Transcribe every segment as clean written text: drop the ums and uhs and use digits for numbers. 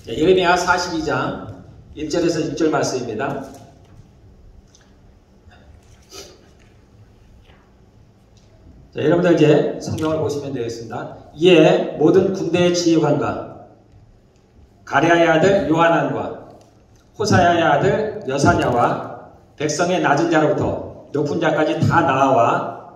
예레미야 42장 1절에서 6절 말씀입니다. 자, 여러분들 이제 성경을 보시면 되겠습니다. 이에 모든 군대의 지휘관과 가랴의 아들 요하난과 호사야의 아들 여사냐와 백성의 낮은 자로부터 높은 자까지 다 나와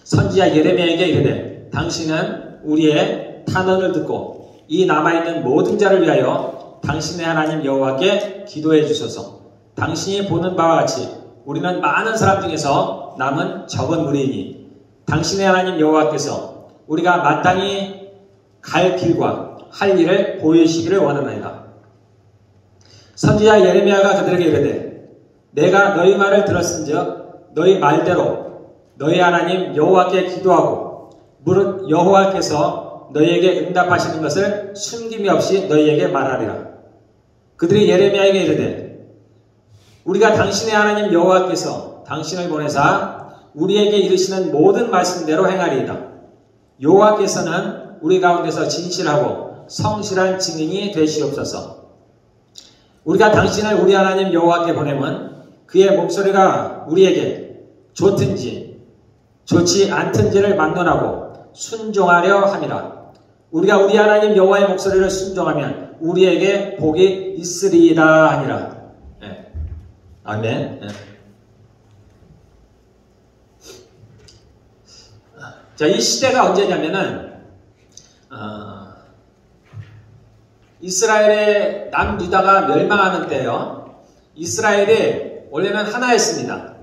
선지자 예레미야에게 이르되 당신은 우리의 탄원을 듣고 이 남아있는 모든 자를 위하여 당신의 하나님 여호와께 기도해 주소서. 당신이 보는 바와 같이 우리는 많은 사람 중에서 남은 적은 무리이니 당신의 하나님 여호와께서 우리가 마땅히 갈 길과 할 일을 보이시기를 원하나이다. 선지자 예레미야가 그들에게 이르되 내가 너희 말을 들었은즉 너희 말대로 너희 하나님 여호와께 기도하고 무릇 여호와께서 너희에게 응답하시는 것을 숨김이 없이 너희에게 말하리라. 그들이 예레미야에게 이르되 우리가 당신의 하나님 여호와께서 당신을 보내사 우리에게 이르시는 모든 말씀대로 행하리이다. 여호와께서는 우리 가운데서 진실하고 성실한 증인이 되시옵소서. 우리가 당신을 우리 하나님 여호와께 보내면 그의 목소리가 우리에게 좋든지 좋지 않든지를 막론하고 순종하려 함이라. 우리가 우리 하나님 여호와의 목소리를 순종하면 우리에게 복이 있으리이다 하니라. 네. 아멘. 네. 자, 이 시대가 언제냐면은 이스라엘의 남유다가 멸망하는 때예요. 이스라엘이 원래는 하나였습니다.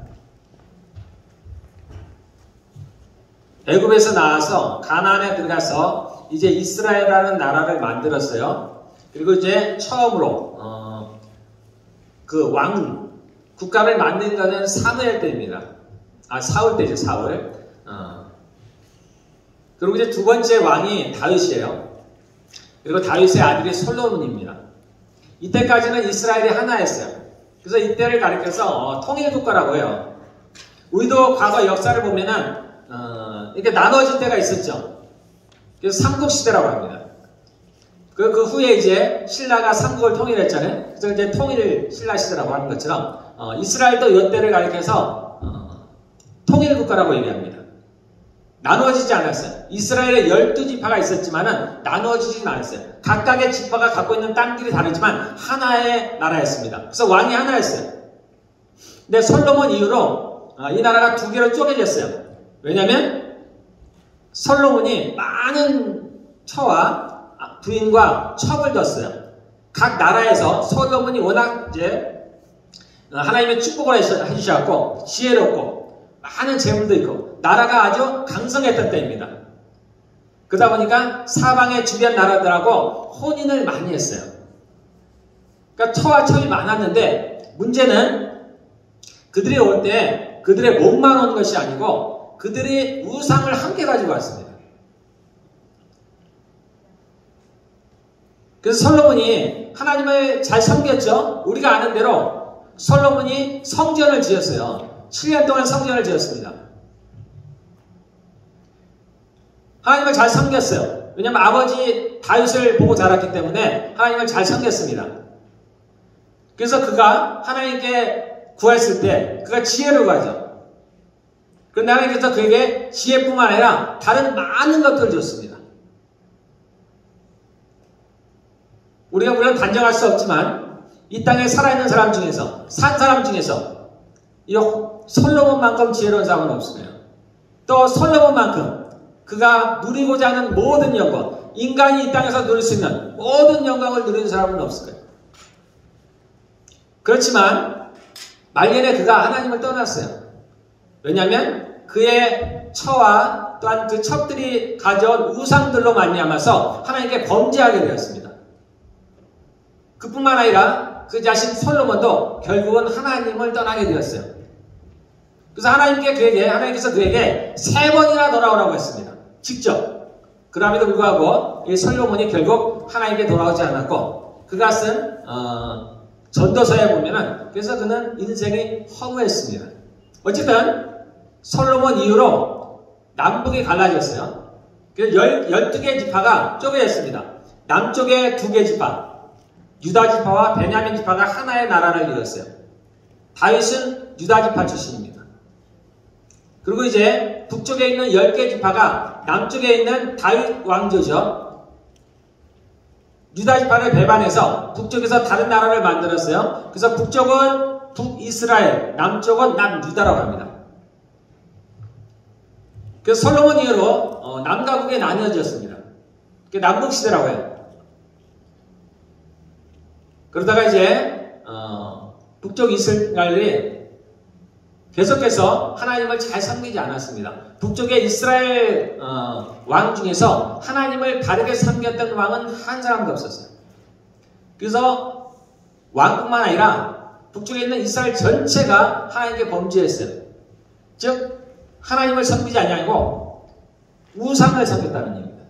애굽에서 나와서 가나안에 들어가서 이제 이스라엘이라는 나라를 만들었어요. 그리고 이제 처음으로 그 왕 국가를 만든 것은 사무엘 때입니다. 사울 때죠, 사울. 그리고 이제 두 번째 왕이 다윗이에요. 그리고 다윗의 아들이 솔로몬입니다. 이때까지는 이스라엘이 하나였어요. 그래서 이때를 가리켜서 통일국가라고 해요. 우리도 과거 역사를 보면은 이렇게 나눠질 때가 있었죠. 그래서 삼국시대라고 합니다. 그 후에 이제 신라가 삼국을 통일했잖아요. 그래서 이제 통일 신라시대라고 하는 것처럼 이스라엘도 이때를 가리켜서 통일국가라고 얘기합니다. 나누어지지 않았어요. 이스라엘에 12지파가 있었지만은 나누어지진 않았어요. 각각의 지파가 갖고 있는 땅들이 다르지만 하나의 나라였습니다. 그래서 왕이 하나였어요. 근데 솔로몬 이후로 이 나라가 두 개로 쪼개졌어요. 왜냐하면 솔로몬이 많은 처와 부인과 첩을 뒀어요. 각 나라에서 솔로몬이 워낙 이제 하나님의 축복을 해주셨고 지혜롭고 많은 재물도 있고 나라가 아주 강성했던 때입니다. 그러다 보니까 사방의 주변 나라들하고 혼인을 많이 했어요. 그러니까 처와 첩이 많았는데 문제는 그들이 올 때 그들의 몸만 온 것이 아니고 그들이 우상을 함께 가지고 왔습니다. 그래서 솔로몬이 하나님을 잘 섬겼죠. 우리가 아는 대로 솔로몬이 성전을 지었어요. 7년 동안 성전을 지었습니다. 하나님을 잘 섬겼어요. 왜냐하면 아버지 다윗을 보고 자랐기 때문에 하나님을 잘 섬겼습니다. 그래서 그가 하나님께 구했을 때 그가 지혜를 구하죠. 그런데 하나님께서 그에게 지혜뿐만 아니라 다른 많은 것들을 줬습니다. 우리가 물론 단정할 수 없지만 이 땅에 살아있는 사람 중에서 산 사람 중에서 이 솔로몬만큼 지혜로운 사람은 없을 거예요. 또 솔로몬만큼 그가 누리고자 하는 모든 영광, 인간이 이 땅에서 누릴 수 있는 모든 영광을 누리는 사람은 없을 거예요. 그렇지만 말년에 그가 하나님을 떠났어요. 왜냐하면 그의 처와 또한 그 첩들이 가져온 우상들로 말미암아서 하나님께 범죄하게 되었습니다. 그뿐만 아니라 그 자신 솔로몬도 결국은 하나님을 떠나게 되었어요. 그래서 하나님께서 그에게 3번이나 돌아오라고 했습니다. 직접. 그럼에도 불구하고 이 솔로몬이 결국 하나님께 돌아오지 않았고 그가 쓴 전도서에 보면은 그래서 그는 인생이 허무했습니다. 어쨌든 솔로몬 이후로 남북이 갈라졌어요. 그래서 12개 지파가 쪼개졌습니다. 남쪽에 2개 지파, 유다 지파와 베냐민 지파가 하나의 나라를 이뤘어요. 다윗은 유다 지파 출신입니다. 그리고 이제 북쪽에 있는 10개 지파가 남쪽에 있는 다윗 왕조죠. 유다 지파를 배반해서 북쪽에서 다른 나라를 만들었어요. 그래서 북쪽은 북이스라엘, 남쪽은 남유다라고 합니다. 그래서 솔로몬 이후로 남과 북에 나뉘어졌습니다. 그게 남북시대라고 해요. 그러다가 이제 북쪽 이스라엘이 계속해서 하나님을 잘 섬기지 않았습니다. 북쪽의 이스라엘 왕 중에서 하나님을 바르게 섬겼던 왕은 한 사람도 없었어요. 그래서 왕뿐만 아니라 북쪽에 있는 이스라엘 전체가 하나님께 범죄했어요. 즉 하나님을 섬기지 아니하고 우상을 섬겼다는 얘기입니다.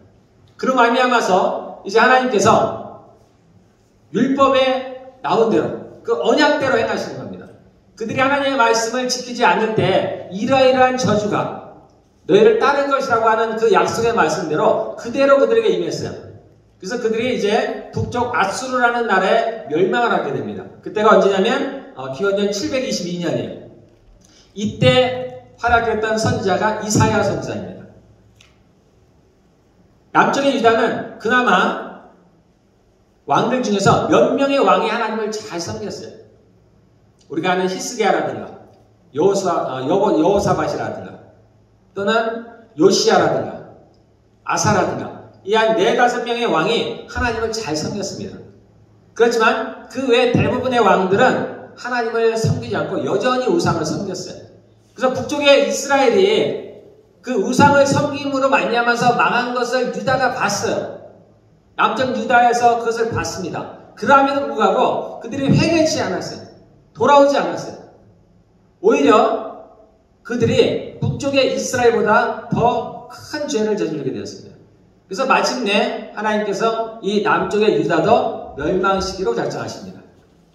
그로 말미암아서 이제 하나님께서 율법에 나온 대로 그 언약대로 행하시는 겁니다. 그들이 하나님의 말씀을 지키지 않을 때 이러이러한 저주가 너희를 따를 것이라고 하는 그 약속의 말씀대로 그대로 그들에게 임했어요. 그래서 그들이 이제 북쪽 아수르라는 나라에 멸망을 하게 됩니다. 그때가 언제냐면 기원전 722년이에요. 이때 활약했던 선지자가 이사야 선지자입니다. 남쪽의 유다는 그나마 왕들 중에서 몇 명의 왕이 하나님을 잘 섬겼어요. 우리가 아는 히스기야라든가 여호사밧이라든가 또는 요시야라든가 아사라든가 이 한 4-5명의 왕이 하나님을 잘 섬겼습니다. 그렇지만 그 외 대부분의 왕들은 하나님을 섬기지 않고 여전히 우상을 섬겼어요. 그래서 북쪽의 이스라엘이 그 우상을 섬김으로 말미암아서 망한 것을 유다가 봤어요. 남쪽 유다에서 그것을 봤습니다. 그럼에도 불구하고 그들이 회개치 않았어요. 돌아오지 않았어요. 오히려 그들이 북쪽의 이스라엘보다 더 큰 죄를 저지르게 되었습니다. 그래서 마침내 하나님께서 이 남쪽의 유다도 멸망시키로 작정하십니다.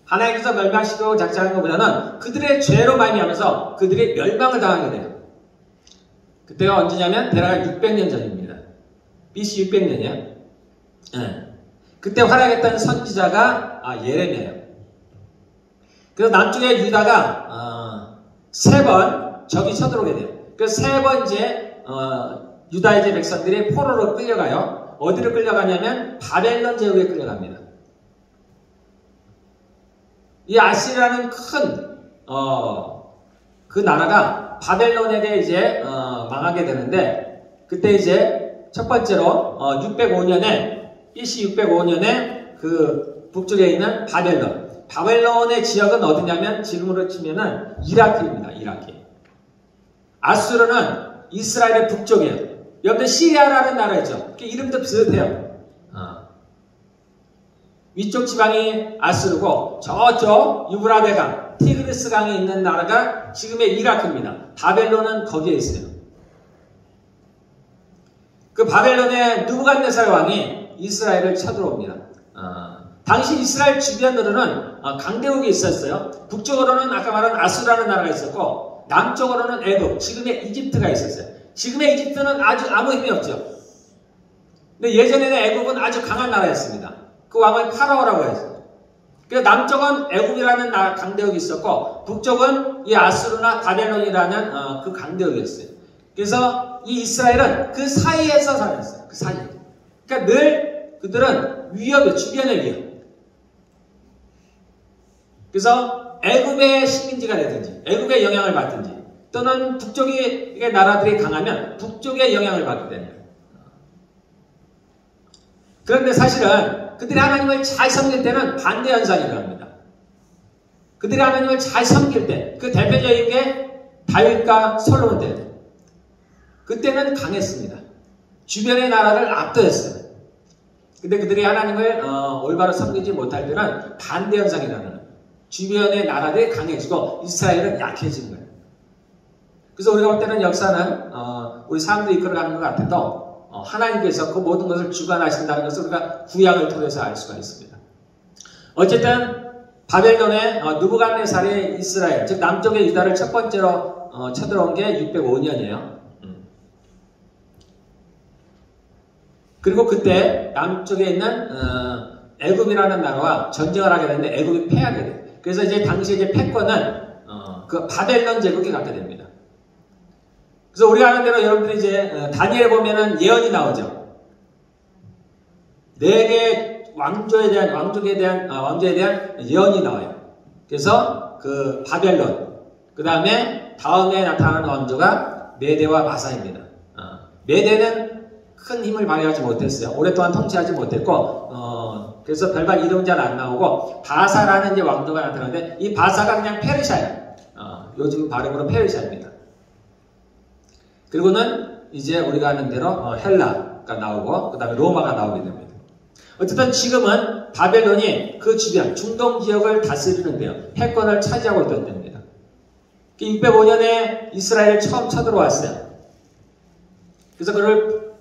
하나님께서 멸망시키로 작정한 것보다는 그들의 죄로 말미암아서 그들이 멸망을 당하게 돼요. 그때가 언제냐면 대략 600년 전입니다. BC 600년이에요. 그때 활약했던 선지자가 예레미야예요. 그래서 남쪽의 유다가 3번 적이 쳐들어오게 돼요. 그래서 3번 이제 유다의 이제 백성들이 포로로 끌려가요. 어디로 끌려가냐면 바벨론 제국에 끌려갑니다. 이 아시리아라는 큰 그 나라가 바벨론에게 이제 망하게 되는데 그때 이제 첫 번째로 605년에 BC 605년에 그 북쪽에 있는 바벨론의 지역은 어디냐면 지금으로 치면은 이라크입니다. 이라크. 아수르는 이스라엘의 북쪽이에요. 여러분들 시리아라는 나라 있죠. 이름도 비슷해요. 위쪽 지방이 아수르고 저쪽 유브라데 강, 티그리스 강에 있는 나라가 지금의 이라크입니다. 바벨론은 거기에 있어요. 그 바벨론의 느부갓네살 왕이 이스라엘을 쳐들어옵니다. 당시 이스라엘 주변으로는 강대국이 있었어요. 북쪽으로는 아까 말한 아수르라는 나라가 있었고 남쪽으로는 애굽, 지금의 이집트가 있었어요. 지금의 이집트는 아무 힘이 없죠. 근데 예전에는 애굽은 아주 강한 나라였습니다. 그 왕을 파라오라고 했어요. 그래서 남쪽은 애굽이라는 강대국이 있었고 북쪽은 이 아수르나 바벨론이라는 그 강대국이었어요. 그래서 이 이스라엘은 그 사이에서 살았어요. 그 사이. 그러니까 늘 그들은 위협이에요. 주변의 위협. 그래서 애굽의 식민지가 되든지 애굽의 영향을 받든지 또는 북쪽의 나라들이 강하면 북쪽의 영향을 받게 됩니다. 그런데 사실은 그들이 하나님을 잘 섬길 때는 반대 현상이 일어납니다. 그들이 하나님을 잘 섬길 때 그 대표적인 게 다윗과 솔로몬 때 그때는 강했습니다. 주변의 나라를 압도했어요. 근데 그들이 하나님을 올바로 섬기지 못할 때는 반대 현상이 일어나는 주변의 나라들이 강해지고 이스라엘은 약해지는 거예요. 그래서 우리가 볼 때는 역사는 우리 사람들이 이끌어가는 것 같아도 하나님께서 그 모든 것을 주관하신다는 것을 우리가 구약을 통해서 알 수가 있습니다. 어쨌든 바벨론의 느부갓네살이 이스라엘, 즉 남쪽의 유다를 첫 번째로 쳐들어온 게 605년이에요. 그리고 그때 남쪽에 있는 애굽이라는 나라와 전쟁을 하게 되는데 애굽이 패하게 돼요. 그래서 이제 당시 이제 패권은 그 바벨론 제국이 갖게 됩니다. 그래서 우리가 아는 대로 여러분들이 이제 다니엘에 보면은 예언이 나오죠. 네 개 왕조에 대한 예언이 나와요. 그래서 그 바벨론, 그 다음에 다음에 나타나는 왕조가 메대와 마사입니다. 메대는 큰 힘을 발휘하지 못했어요. 오랫동안 통치하지 못했고, 그래서 별반 이름은 잘 안 나오고, 바사라는 이제 왕조가 나타나는데, 이 바사가 그냥 페르시아예요. 요즘 발음으로 페르시아입니다. 그리고는 이제 우리가 아는 대로 헬라가 나오고, 그 다음에 로마가 나오게 됩니다. 어쨌든 지금은 바벨론이 그 주변, 중동 지역을 다스리는데요. 패권을 차지하고 있던 때입니다. 605년에 이스라엘에 처음 쳐들어왔어요. 그래서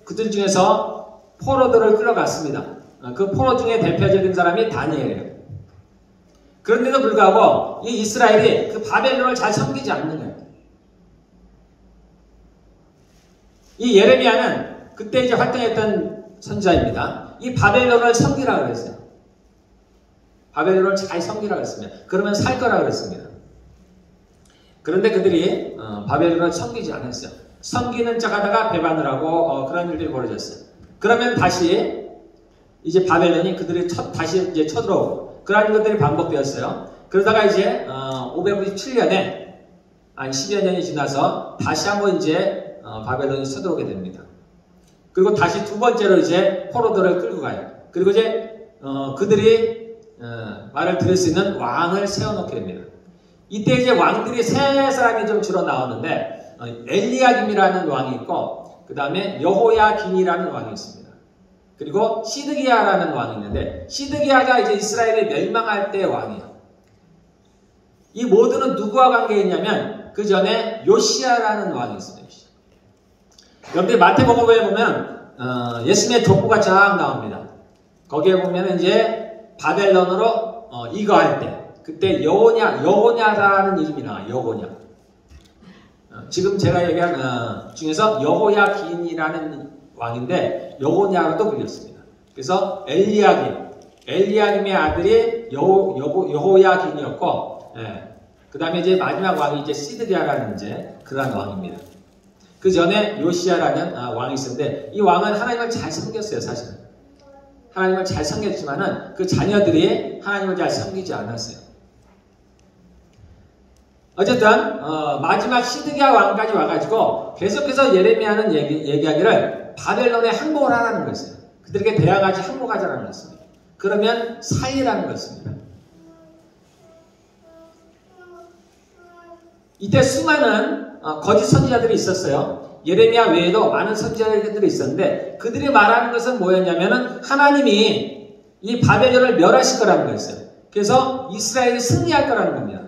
그들 중에서 포로들을 끌어갔습니다. 그 포로 중에 대표적인 사람이 다니엘이에요. 그런데도 불구하고 이 이스라엘이 그 바벨론을 잘 섬기지 않는 거예요. 이 예레미야는 그때 이제 활동했던 선지자입니다. 이 바벨론을 섬기라고 그랬어요. 바벨론을 잘 섬기라고 했습니다. 그러면 살 거라고 그랬습니다. 그런데 그들이 바벨론을 섬기지 않았어요. 섬기는 척 하다가 배반을 하고 그런 일들이 벌어졌어요. 그러면 다시 이제 바벨론이 그들이 다시 이제 쳐들어오고 그런 것들이 반복되었어요. 그러다가 이제 597년에 한 10여 년이 지나서 다시 한번 이제 바벨론이 쳐들어오게 됩니다. 그리고 다시 두 번째로 이제 포로들을 끌고 가요. 그리고 이제 그들이 말을 들을 수 있는 왕을 세워놓게 됩니다. 이때 이제 왕들이 세 사람이 좀 주로 나오는데 엘리야김이라는 왕이 있고 그 다음에 여호야긴이라는 왕이 있습니다. 그리고 시드기야라는 왕이 있는데 시드기야가 이제 이스라엘이 멸망할 때의 왕이에요. 이 모두는 누구와 관계 있냐면 그 전에 요시야라는 왕이 있습니다. 여러분들 마태복음에 보면 예수님의 족보가 쫙 나옵니다. 거기에 보면 이제 바벨론으로 이거할 때 그때 여호냐라는 이름이 나와요. 여호냐. 지금 제가 얘기한 중에서 여호야긴이라는 왕인데 여호냐로도 불렸습니다. 그래서 엘리야김의 아들이 여호야긴이었고, 그 다음에 이제 마지막 왕이 이제 시드기야라는 이제 그런 왕입니다. 그 전에 요시야라는 왕이 있었는데 이 왕은 하나님을 잘 섬겼어요. 사실은 하나님을 잘 섬겼지만은 그 자녀들이 하나님을 잘 섬기지 않았어요. 어쨌든 마지막 시드기야 왕까지 와가지고 계속해서 예레미야는 얘기하기를 바벨론에 항복을 하라는 것이에요. 그들에게 대항하지 항복하자라는 것입니다. 그러면 살리라는 것입니다. 이때 수많은 거짓 선지자들이 있었어요. 예레미야 외에도 많은 선지자들이 있었는데 그들이 말하는 것은 뭐였냐면은 하나님이 이 바벨론을 멸하실 거라는 거였어요. 그래서 이스라엘이 승리할 거라는 겁니다.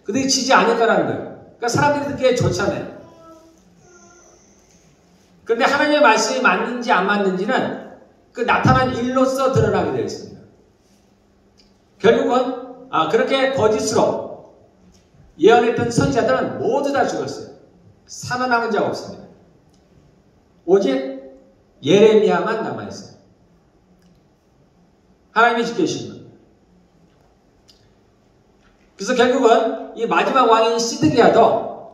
그들이 지지 않을 거라는 거예요. 그러니까 사람들이 듣기에 좋잖아요. 그런데 하나님의 말씀이 맞는지 안 맞는지는 그 나타난 일로서 드러나게 되어 있습니다. 결국은 그렇게 거짓으로 예언했던 선지자들은 모두 다 죽었어요. 살아남은 자가 없습니다. 오직 예레미야만 남아있어요. 하나님이 지켜주신 것. 그래서 결국은 이 마지막 왕인 시드기야도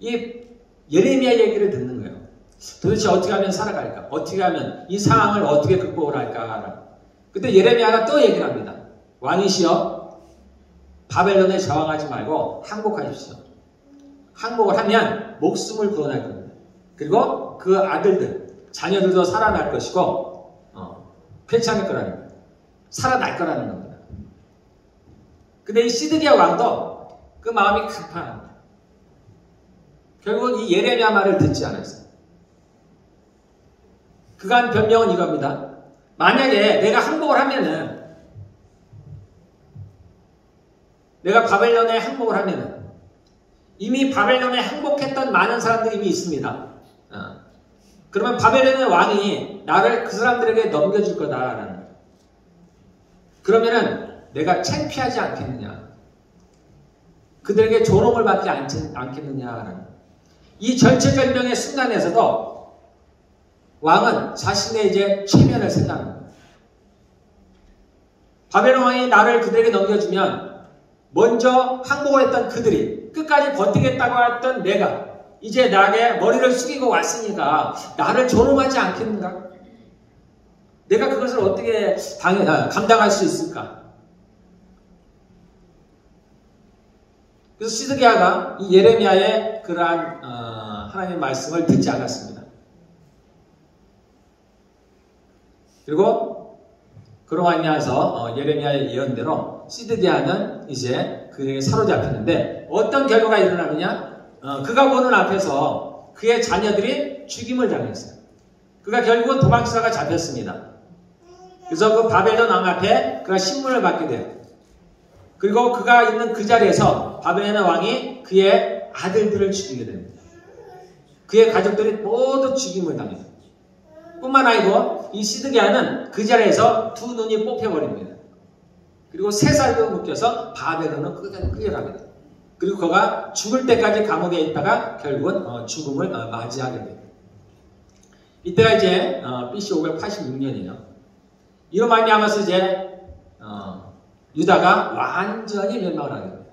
이 예레미야 얘기를 듣는 거예요. 도대체 어떻게 하면 살아갈까? 어떻게 하면 이 상황을 어떻게 극복을 할까? 그때 예레미야가 또 얘기를 합니다. 왕이시여 바벨론에 저항하지 말고 항복하십시오. 항복을 하면 목숨을 구원할 겁니다. 그리고 그 아들들, 자녀들도 살아날 것이고 괜찮을 거라는 거예요. 살아날 거라는 겁니다. 근데 이 시드기야 왕도 그 마음이 급합니다. 결국 이 예레미야 말을 듣지 않았어요. 그가 한 변명은 이겁니다. 만약에 내가 항복을 하면은 내가 바벨론에 항복을 하면은 이미 바벨론에 항복했던 많은 사람들이 이미 있습니다. 그러면 바벨론의 왕이 나를 그 사람들에게 넘겨줄 거다라는 거예요. 그러면은 내가 창피하지 않겠느냐? 그들에게 조롱을 받지 않겠느냐라는 거예요. 이 절체절명의 순간에서도 왕은 자신의 이제 체면을 생각합니다. 바벨론 왕이 나를 그들에게 넘겨주면 먼저 항복을 했던 그들이 끝까지 버티겠다고 했던 내가 이제 나에게 머리를 숙이고 왔으니까 나를 조롱하지 않겠는가? 내가 그것을 어떻게 감당할 수 있을까? 그래서 시드기야가 이 예레미야의 그러한 하나님의 말씀을 듣지 않았습니다. 그리고 그로 말미암아서 예레미야의 예언대로 시드기야는 이제 그에게 사로잡혔는데 어떤 결과가 일어나느냐? 그가 보는 앞에서 그의 자녀들이 죽임을 당했어요. 그가 결국은 도망치다가 잡혔습니다. 그래서 그 바벨론 왕 앞에 그가 신문을 받게 돼요. 그리고 그가 있는 그 자리에서 바벨론 왕이 그의 아들들을 죽이게 됩니다. 그의 가족들이 모두 죽임을 당해요. 뿐만 아니고 이 시드기야는 그 자리에서 두 눈이 뽑혀버립니다. 그리고 세 살도 묶여서 바벨론으로 끌려가게 돼요. 그리고 그가 죽을 때까지 감옥에 있다가 결국은 죽음을 맞이하게 돼요. 이때가 이제 BC 586년이에요. 이로 말미암아서 이제 유다가 완전히 멸망을 하게 됩니다.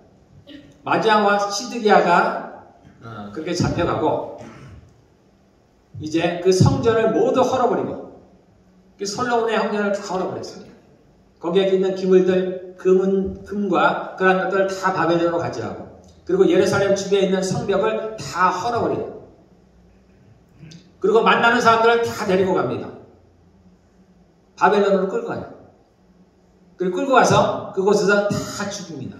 마지막 왕 시드기야가 그렇게 잡혀가고 이제 그 성전을 모두 헐어버리고 그 솔로몬의 성전을 다 헐어버렸습니다. 거기에 있는 기물들, 금과 그런 것들을 다 바벨론으로 가져가고 그리고 예루살렘 주변에 있는 성벽을 다 헐어버려요. 그리고 만나는 사람들을 다 데리고 갑니다. 바벨론으로 끌고 가요. 그리고 끌고 가서 그곳에서 다 죽입니다.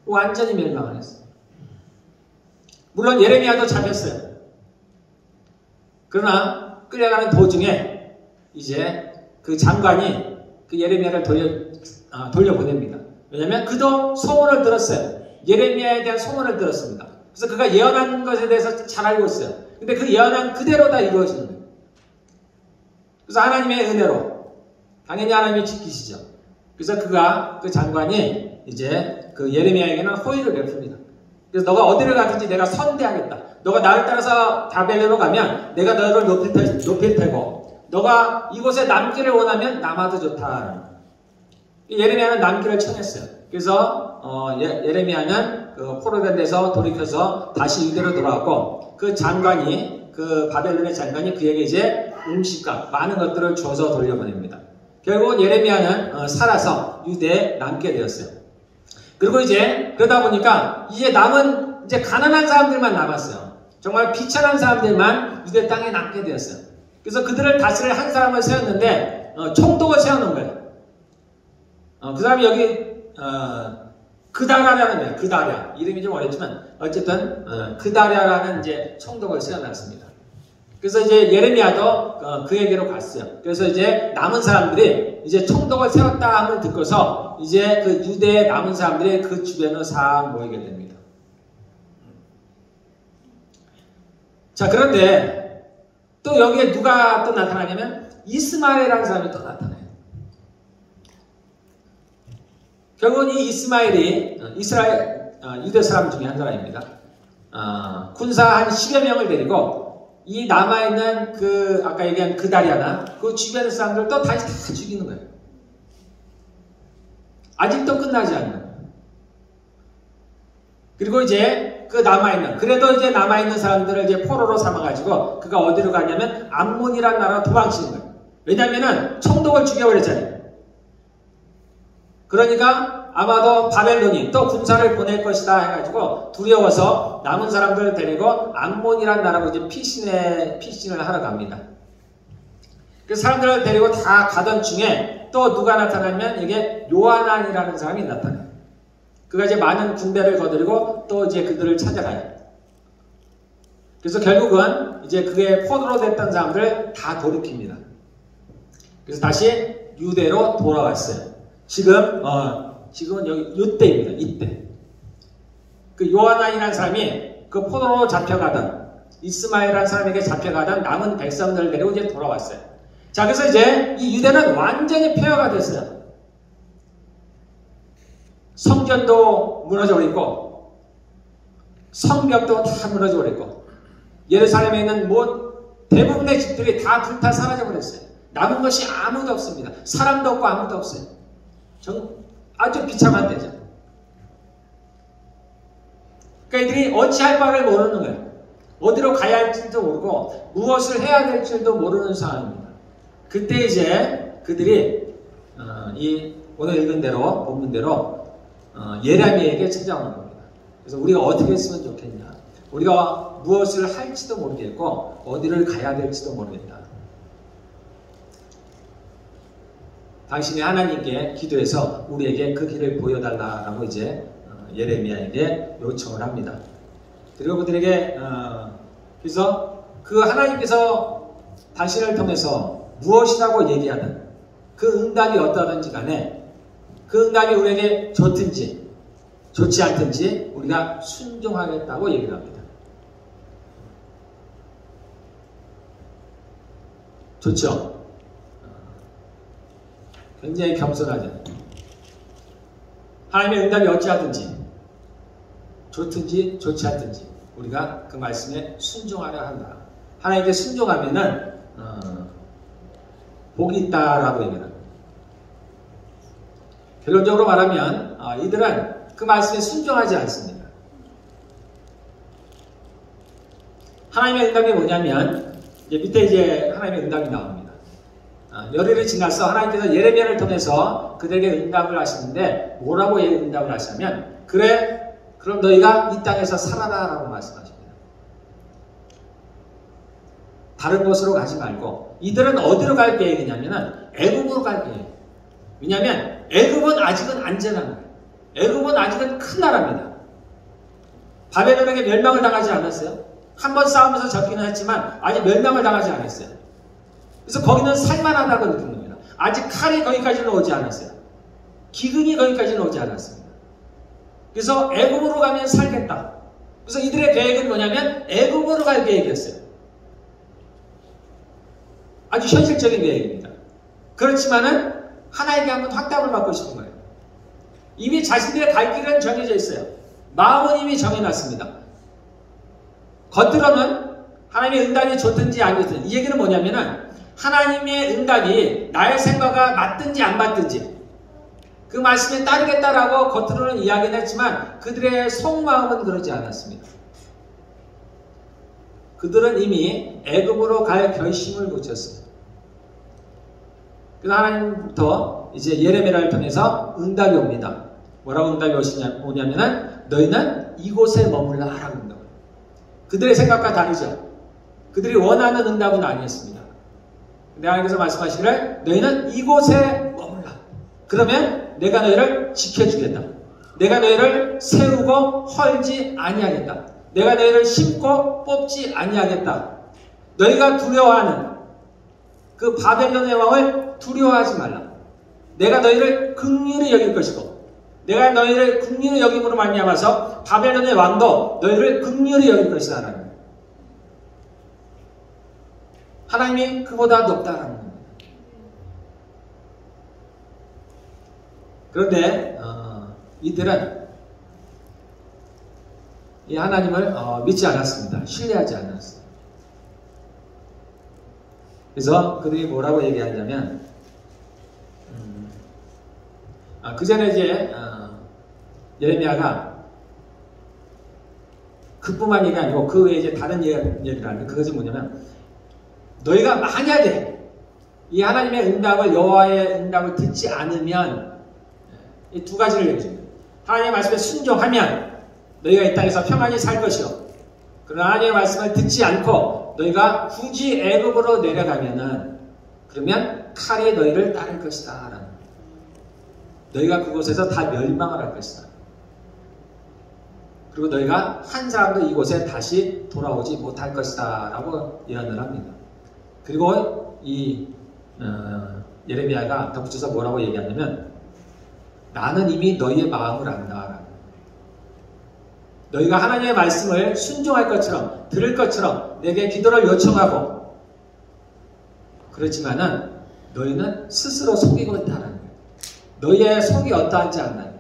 완전히 멸망을 했어요. 물론 예레미야도 잡혔어요. 그러나 끌려가는 도중에 이제 그 장관이 그 예레미야를 돌려보냅니다. 왜냐하면 그도 소문을 들었어요. 예레미야에 대한 소문을 들었습니다. 그래서 그가 예언한 것에 대해서 잘 알고 있어요. 근데 그 예언한 그대로 다 이루어지는 거예요. 그래서 하나님의 은혜로 당연히 하나님이 지키시죠. 그래서 그 장관이 이제 그 예레미야에게는 호의를 베풉니다. 그래서 너가 어디를 가든지 내가 선대하겠다. 너가 나를 따라서 바벨론으로 가면 내가 너를 높일 테고 너가 이곳에 남기를 원하면 남아도 좋다. 예레미야는 남기를 청했어요. 그래서 예레미야는 그 포로된 데서 돌이켜서 다시 유대로 돌아왔고 그 장관이 그 바벨론의 장관이 그에게 이제 음식과 많은 것들을 줘서 돌려보냅니다. 결국은 예레미야는 살아서 유대에 남게 되었어요. 그리고 이제 그러다 보니까 이제 남은 이제 가난한 사람들만 남았어요. 정말 비천한 사람들만 유대 땅에 남게 되었어요. 그래서 그들을 다스릴 한 사람을 세웠는데 총독을 세워놓은 거예요. 그 사람이 여기 그다랴라는 거예요. 그다랴 이름이 좀 어렵지만 어쨌든 그다랴라는 이제 총독을 세워놨습니다. 그래서 이제 예레미야도 그에게로 갔어요. 그래서 이제 남은 사람들이 이제 총독을 세웠다 함을 듣고서 이제 그 유대에 남은 사람들이 그 주변으로 싹 모이게 됩니다. 자, 그런데 또 여기에 누가 또 나타나냐면 이스마엘이라는 사람이 또 나타나요. 결국은 이 이스마엘이 유대 사람 중에 한 사람입니다. 군사 한 10여 명을 데리고 이 남아있는 그 아까 얘기한 그다랴나 그 주변의 사람들 또 다시 다 죽이는 거예요. 아직도 끝나지 않는 거예요. 그리고 이제 그 그래도 이제 남아있는 사람들을 이제 포로로 삼아가지고 그가 어디로 가냐면 암몬이라는 나라로 도망치는 거예요. 왜냐면은 총독을 죽여버렸잖아요. 그러니까 아마도 바벨론이 또 군사를 보낼 것이다 해가지고 두려워서 남은 사람들을 데리고 암몬이라는 나라로 이제 피신을 하러 갑니다. 그 사람들을 데리고 다 가던 중에 또 누가 나타나면 이게 요하난이라는 사람이 나타나요. 그가 이제 많은 군대를 거느리고 또 이제 그들을 찾아가요. 그래서 결국은 이제 그게 포로로 됐던 사람들 다 돌이킵니다. 그래서 다시 유대로 돌아왔어요. 지금은 여기 이때입니다. 이때. 그 요하난이라는 사람이 그 포로로 잡혀가던 이스마엘이라는 사람에게 잡혀가던 남은 백성들을 데리고 이제 돌아왔어요. 자, 그래서 이제 이 유대는 완전히 폐허가 됐어요. 성전도 무너져 버리고 성벽도 다 무너져 버리고 예루살렘에 있는 대부분의 집들이 다 불타 사라져 버렸어요. 남은 것이 아무도 없습니다. 사람도 없고 아무도 없어요. 아주 비참한 때죠. 그러니까 이들이 어찌할 바를 모르는 거예요. 어디로 가야 할지도 모르고 무엇을 해야 될지도 모르는 상황입니다. 그때 이제 그들이 이 오늘 읽은 대로 본문대로 예레미야에게 찾아오는 겁니다. 그래서 우리가 어떻게 했으면 좋겠냐, 우리가 무엇을 할지도 모르겠고 어디를 가야 될지도 모르겠다. 당신이 하나님께 기도해서 우리에게 그 길을 보여달라라고 이제 예레미야에게 요청을 합니다. 그리고 그들에게 그래서 그 하나님께서 당신을 통해서 무엇이라고 얘기하든 그 응답이 어떠하든지 간에 그 응답이 우리에게 좋든지 좋지 않든지 우리가 순종하겠다고 얘기를 합니다. 좋죠? 굉장히 겸손하죠. 하나님의 응답이 어찌하든지 좋든지 좋지 않든지 우리가 그 말씀에 순종하려 한다. 하나님께 순종하면은 복이 있다라고 얘기합니다. 결론적으로 말하면 이들은 그 말씀에 순종하지 않습니다. 하나님의 응답이 뭐냐면 이제 밑에 이제 하나님의 응답이 나옵니다. 열흘이 지나서 하나님께서 예레미야를 통해서 그들에게 응답을 하시는데 뭐라고 응답을 하시냐면 그래 그럼 너희가 이 땅에서 살아라 라고 말씀하십니다. 다른 곳으로 가지 말고 이들은 어디로 갈 계획이냐면 애굽으로 갈 계획. 왜냐하면 애굽은 아직은 안전한 거예요. 애굽은 아직은 큰 나라입니다. 바벨론에게 멸망을 당하지 않았어요. 한 번 싸우면서 졌기는 했지만 아직 멸망을 당하지 않았어요. 그래서 거기는 살만하다고 느낀 겁니다. 아직 칼이 거기까지는 오지 않았어요. 기근이 거기까지는 오지 않았습니다. 그래서 애굽으로 가면 살겠다. 그래서 이들의 계획은 뭐냐면 애굽으로 갈 계획이었어요. 아주 현실적인 계획입니다. 그렇지만은 하나에게 한번 확답을 받고 싶은 거예요. 이미 자신들의 갈 길은 정해져 있어요. 마음은 이미 정해놨습니다. 겉으로는 하나님의 응답이 좋든지 아니든 이 얘기는 뭐냐면은 하나님의 응답이 나의 생각과 맞든지 안 맞든지 그 말씀에 따르겠다라고 겉으로는 이야기는 했지만 그들의 속마음은 그러지 않았습니다. 그들은 이미 애굽으로 갈 결심을 굳혔습니다. 그래서 하나님부터 이제 예레미야를 통해서 응답이 옵니다. 뭐라고 응답이 오냐면은 너희는 이곳에 머물라 라고 응답을. 그들의 생각과 다르죠. 그들이 원하는 응답은 아니었습니다. 근데 하나님께서 말씀하시기를 너희는 이곳에 머물라. 그러면 내가 너희를 지켜주겠다. 내가 너희를 세우고 헐지 아니하겠다. 내가 너희를 심고 뽑지 아니하겠다. 너희가 두려워하는 그 바벨론의 왕을 두려워하지 말라. 내가 너희를 긍휼히 여길 것이고 내가 너희를 긍휼히 여김으로 말미암아서 바벨론의 왕도 너희를 긍휼히 여길 것이다. 라는 하나님이 그보다 높다라는 겁니다. 그런데 이들은 이 하나님을 믿지 않았습니다. 신뢰하지 않았어요. 그래서 그들이 뭐라고 얘기하냐면 그 전에 이제 예레미야가 그뿐만 얘기 아니고 그 외에 이제 다른 얘기를 하는데 그것이 뭐냐면 너희가 만약에 이 하나님의 응답을 여호와의 응답을 듣지 않으면 이 두 가지를 얘기합니다. 하나님의 말씀에 순종하면 너희가 이 땅에서 평안히 살 것이요. 그러나 하나님의 말씀을 듣지 않고 너희가 굳이 애굽으로 내려가면은 그러면 칼이 너희를 따를 것이다. 라는 너희가 그곳에서 다 멸망을 할 것이다. 그리고 너희가 한 사람도 이곳에 다시 돌아오지 못할 것이다. 라고 예언을 합니다. 그리고 이 예레미야가 덧붙여서 뭐라고 얘기하냐면 나는 이미 너희의 마음을 안다. 너희가 하나님의 말씀을 순종할 것처럼 들을 것처럼 내게 기도를 요청하고 그렇지만은 너희는 스스로 속이고 있다는 거예요. 너희의 속이 어떠한지 않나요?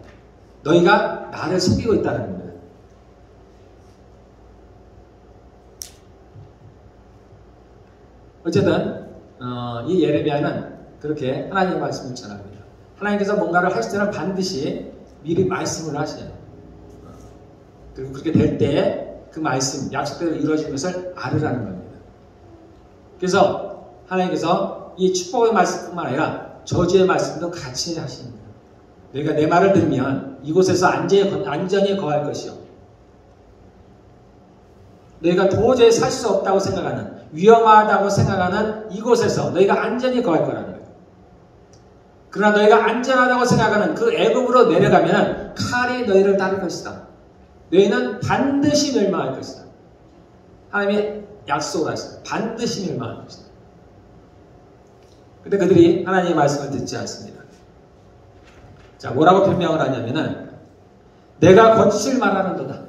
너희가 나를 속이고 있다는 거예요. 어쨌든 이 예레미야는 그렇게 하나님의 말씀을 전합니다. 하나님께서 뭔가를 하실 때는 반드시 미리 말씀을 하셔요. 그리고 그렇게 될 때 그 말씀, 약속대로 이루어진 것을 알으라는 겁니다. 그래서 하나님께서 이 축복의 말씀뿐만 아니라 저주의 말씀도 같이 하십니다. 너희가 내 말을 들으면 이곳에서 안전히 거할 것이요. 너희가 도저히 살 수 없다고 생각하는, 위험하다고 생각하는 이곳에서 너희가 안전히 거할 거라는 거예요. 그러나 너희가 안전하다고 생각하는 그 애굽으로 내려가면 칼이 너희를 따를 것이다. 너희는 반드시 멸망할 것이다. 하나님이 약속을 하셨다. 반드시 멸망할 것이다. 근데 그들이 하나님의 말씀을 듣지 않습니다. 자, 뭐라고 변명을 하냐면은 내가 거짓을 말하는도다.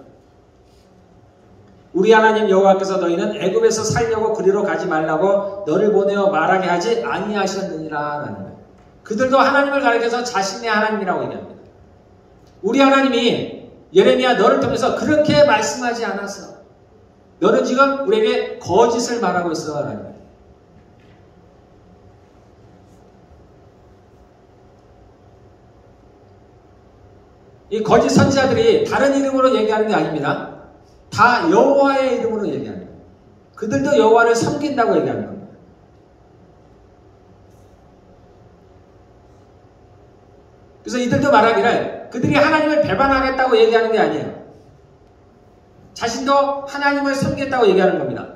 우리 하나님 여호와께서 너희는 애굽에서 살려고 그리로 가지 말라고 너를 보내어 말하게 하지 아니하셨느니라 라는 거예요. 그들도 하나님을 가리켜서 자신의 하나님이라고 얘기합니다. 우리 하나님이 예레미야 너를 통해서 그렇게 말씀하지 않았어. 너는 지금 우리에게 거짓을 말하고 있어 라는 거예요. 이 거짓 선지자들이 다른 이름으로 얘기하는 게 아닙니다. 다 여호와의 이름으로 얘기하는 거예요. 그들도 여호와를 섬긴다고 얘기하는 겁니다. 그래서 이들도 말하기를 그들이 하나님을 배반하겠다고 얘기하는 게 아니에요. 자신도 하나님을 섬기겠다고 얘기하는 겁니다.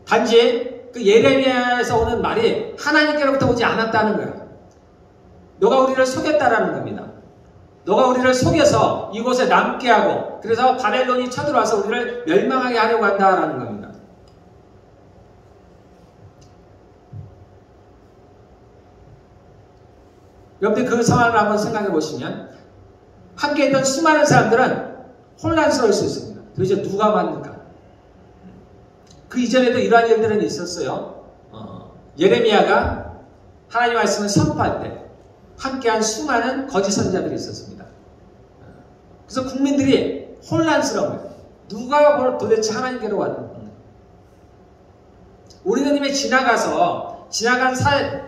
단지 그 예레미야에서 오는 말이 하나님께로부터 오지 않았다는 거예요. 너가 우리를 속였다라는 겁니다. 너가 우리를 속여서 이곳에 남게 하고 그래서 바벨론이 쳐들어와서 우리를 멸망하게 하려고 한다라는 겁니다. 여러분들 그 상황을 한번 생각해 보시면 함께 있던 수많은 사람들은 혼란스러울 수 있습니다. 도대체 누가 맞는가? 그 이전에도 이러한 일들은 있었어요. 예레미야가 하나님 말씀을 선포할 때 함께한 수많은 거짓 선지자들이 있었습니다. 그래서 국민들이 혼란스러운 거예요. 누가 도대체 하나님께로 왔는가? 우리는 이미 지나간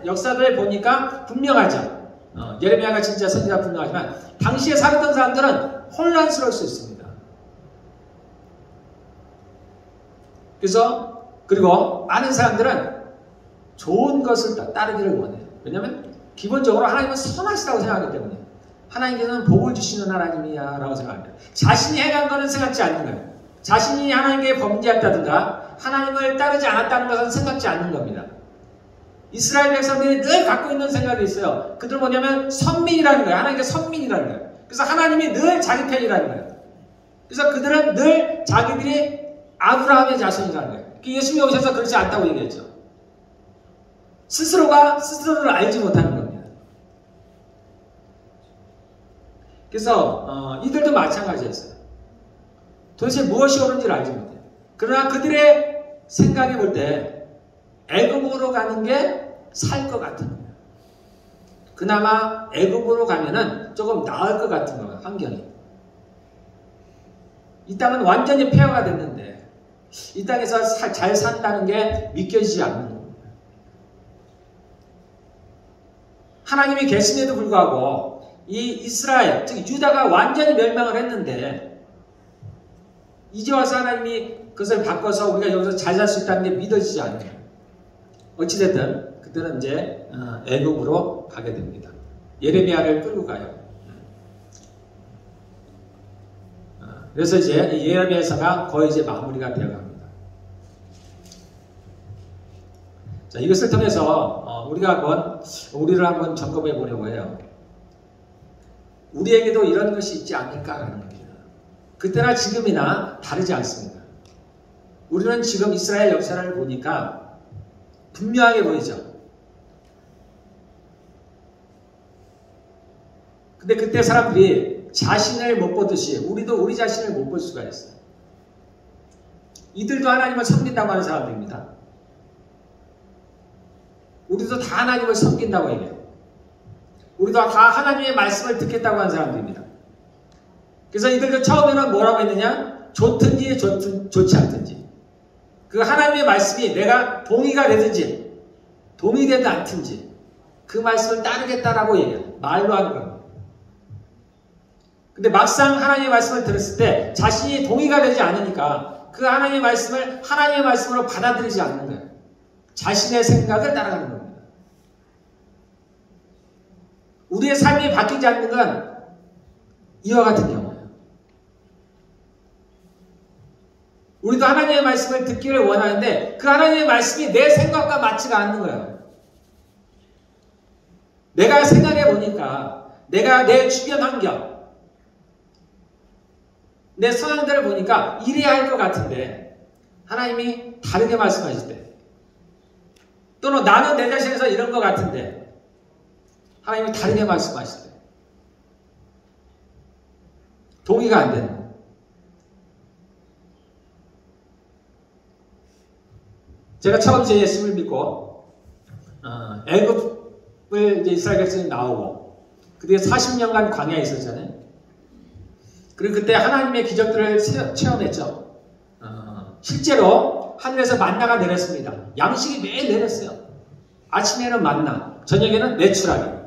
역사들 보니까 분명하죠. 예레미야가 진짜 선지자 분명하지만 당시에 살았던 사람들은 혼란스러울 수 있습니다. 그리고 많은 사람들은 좋은 것을 따르기를 원해요. 왜냐하면 기본적으로 하나님은 선하시다고 생각하기 때문에 하나님께서는 복을 주시는 하나님이야 라고 생각합니다. 자신이 행한 것은 생각지 않는 거예요. 자신이 하나님께 범죄했다든가 하나님을 따르지 않았다는 것은 생각지 않는 겁니다. 이스라엘 백성들이 늘 갖고 있는 생각이 있어요. 그들은 뭐냐면 선민이라는 거예요. 하나님께 선민이라는 거예요. 그래서 하나님이 늘 자기 편이라는 거예요. 그래서 그들은 늘 자기들이 아브라함의 자손이라는 거예요. 예수님이 오셔서 그렇지 않다고 얘기했죠. 스스로가 스스로를 알지 못하는 겁니다. 그래서 이들도 마찬가지였어요. 도대체 무엇이 옳은지를 알지 못해요. 그러나 그들의 생각해 볼 때 애굽으로 가는 게 살 것 같은 거예요. 그나마 애굽으로 가면은 조금 나을 것 같은 거예요. 환경이. 이 땅은 완전히 폐허가 됐는데 이 땅에서 잘 산다는 게 믿겨지지 않는 겁니다. 하나님이 계심에도 불구하고 이 이스라엘, 즉 유다가 완전히 멸망을 했는데 이제 와서 하나님이 그것을 바꿔서 우리가 여기서 잘 살 수 있다는 게 믿어지지 않아요. 어찌됐든 그들은 이제 애굽으로 가게 됩니다. 예레미야를 끌고 가요. 그래서 이제 예레미야서가 거의 이제 마무리가 되어갑니다. 자, 이것을 통해서 우리를 한번 점검해 보려고 해요. 우리에게도 이런 것이 있지 않을까라는 겁니다. 그때나 지금이나 다르지 않습니다. 우리는 지금 이스라엘 역사를 보니까 분명하게 보이죠. 근데 그때 사람들이 자신을 못 보듯이 우리도 우리 자신을 못 볼 수가 있어요. 이들도 하나님을 섬긴다고 하는 사람들입니다. 우리도 다 하나님을 섬긴다고 얘기해요. 우리도 다 하나님의 말씀을 듣겠다고 하는 사람들입니다. 그래서 이들도 처음에는 뭐라고 했느냐? 좋든지 좋지 않든지. 그 하나님의 말씀이 내가 동의가 되든지 동의되지 않든지 그 말씀을 따르겠다라고 얘기해요. 말로 하는 겁니다. 근데 막상 하나님의 말씀을 들었을 때 자신이 동의가 되지 않으니까 그 하나님의 말씀을 하나님의 말씀으로 받아들이지 않는 거예요. 자신의 생각을 따라가는 겁니다. 우리의 삶이 바뀌지 않는 건 이와 같은 경우예요. 우리도 하나님의 말씀을 듣기를 원하는데 그 하나님의 말씀이 내 생각과 맞지가 않는 거예요. 내가 생각해 보니까 내가 내 주변 환경 내 상황들을 보니까 이래야 할 것 같은데 하나님이 다르게 말씀하실 때 또는 나는 내 자신에서 이런 것 같은데 하나님이 다르게 말씀하실 때 동의가 안 되는 거예요. 제가 처음 제 예수를 믿고 애굽을 이제 이스라엘 백성이 나오고 그 뒤에 40년간 광야에 있었잖아요. 그리고 그때 하나님의 기적들을 체험했죠. 실제로 하늘에서 만나가 내렸습니다. 양식이 매일 내렸어요. 아침에는 만나, 저녁에는 메추라기.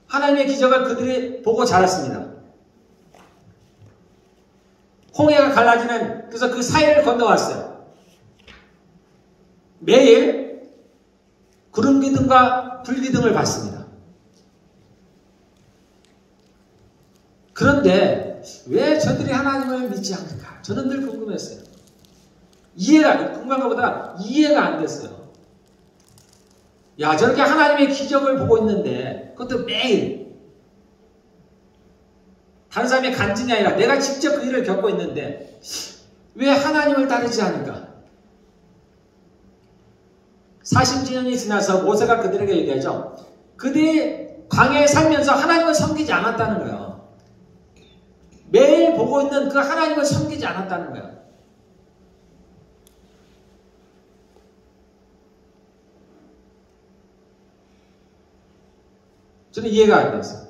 하나님의 기적을 그들이 보고 자랐습니다. 홍해가 갈라지는 그래서 그 사이를 건너왔어요. 매일 구름 기둥과 불 기둥을 봤습니다. 그런데 왜 저들이 하나님을 믿지 않을까? 저는 늘 궁금했어요. 궁금한 것보다 이해가 안 됐어요. 야, 저렇게 하나님의 기적을 보고 있는데 그것도 매일 다른 사람의 간증이 아니라 내가 직접 그 일을 겪고 있는데 왜 하나님을 따르지 않을까? 40년이 지나서 모세가 그들에게 얘기하죠. 그들이 광야에 살면서 하나님을 섬기지 않았다는 거예요. 매일 보고 있는 그 하나님을 섬기지 않았다는 거예요. 저는 이해가 안 됐어요.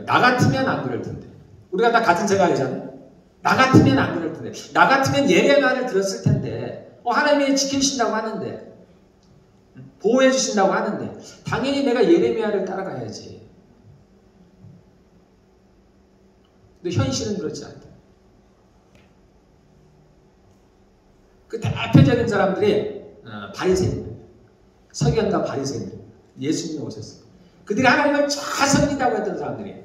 나 같으면 안 그럴 텐데. 우리가 다 같은 생각이잖아요. 나 같으면 안 그럴 텐데. 나 같으면 예레미야를 들었을 텐데. 하나님이 지켜주신다고 하는데. 보호해 주신다고 하는데. 당연히 내가 예레미야를 따라가야지. 근데 현실은 그렇지 않다. 그 대표적인 사람들이 바리새인들, 서기관과 바리새인들, 예수님이 오셨어요. 그들이 하나님을 잘 섬긴다고 했던 사람들이